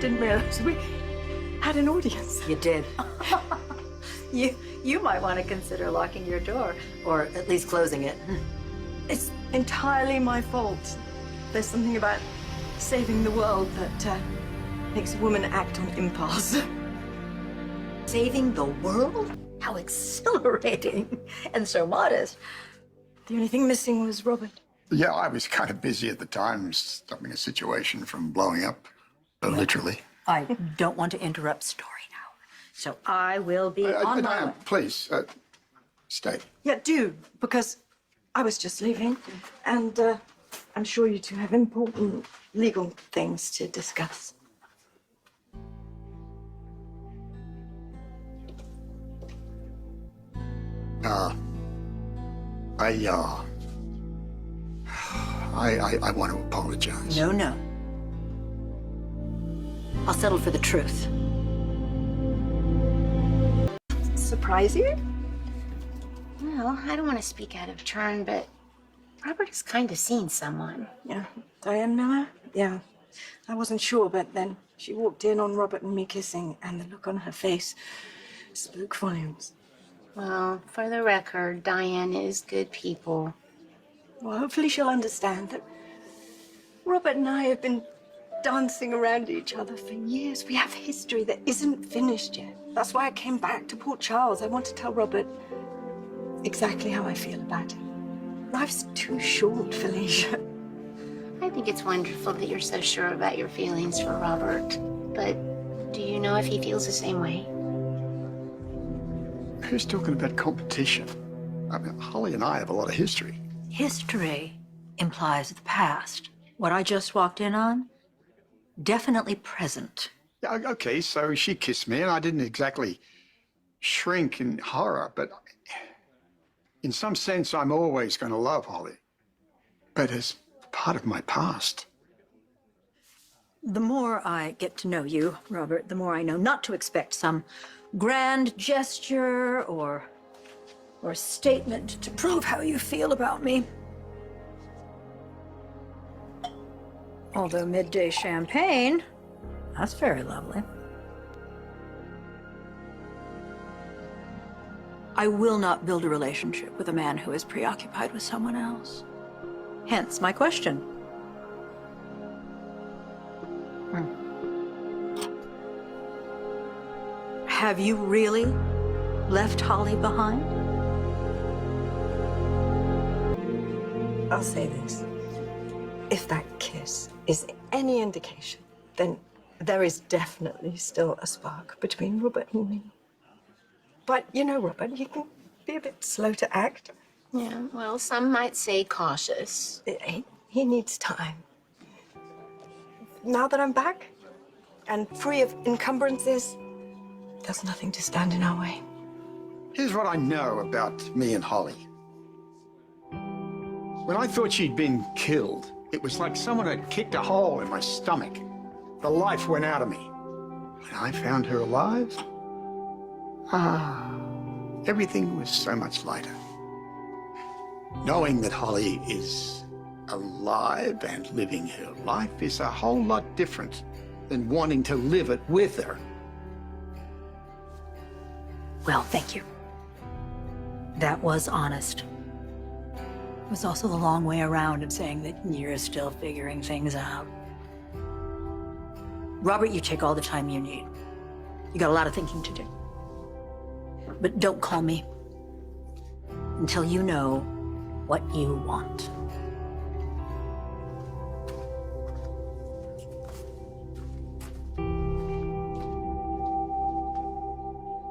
didn't realize we had an audience. You did. You might want to consider locking your door, or at least closing it. It's entirely my fault. There's something about saving the world that makes a woman act on impulse. Saving the world? How exhilarating and so modest. The only thing missing was Robert. Yeah, I was kind of busy at the time, stopping a situation from blowing up, literally. I don't want to interrupt story now, so I will be on my way. Please, stay. Yeah, do, because I was just leaving, and I'm sure you two have important legal things to discuss. I want to apologize. No. I'll settle for the truth. Surprise you? Well, I don't want to speak out of turn, but Robert has kind of seen someone. Yeah. Diane Miller? Yeah. I wasn't sure, but then she walked in on Robert and me kissing, and the look on her face spoke volumes. Well, for the record, Diane is good people. Well, hopefully she'll understand that Robert and I have been dancing around each other for years. We have history that isn't finished yet. That's why I came back to Port Charles. I want to tell Robert exactly how I feel about him. Life's too short, Felicia. I think it's wonderful that you're so sure about your feelings for Robert. But do you know if he feels the same way? Who's talking about competition? I mean, Holly and I have a lot of history. History implies the past. What I just walked in on, definitely present. Yeah, okay, so she kissed me, and I didn't exactly shrink in horror, but in some sense, I'm always going to love Holly. But as part of my past. The more I get to know you, Robert, the more I know not to expect some grand gesture or statement to prove how you feel about me. Although midday champagne, that's very lovely. I will not build a relationship with a man who is preoccupied with someone else. Hence my question. Have you really left Holly behind? I'll say this. If that kiss is any indication, then there is definitely still a spark between Robert and me. But you know, Robert, he can be a bit slow to act. Yeah, well, some might say cautious. He needs time. Now that I'm back and free of encumbrances, there's nothing to stand in our way. Here's what I know about me and Holly. When I thought she'd been killed, it was like someone had kicked a hole in my stomach. The life went out of me. When I found her alive, everything was so much lighter. Knowing that Holly is alive and living her life is a whole lot different than wanting to live it with her. Well, thank you. That was honest. It was also the long way around of saying that you're still figuring things out. Robert, you take all the time you need. You got a lot of thinking to do. But don't call me until you know what you want.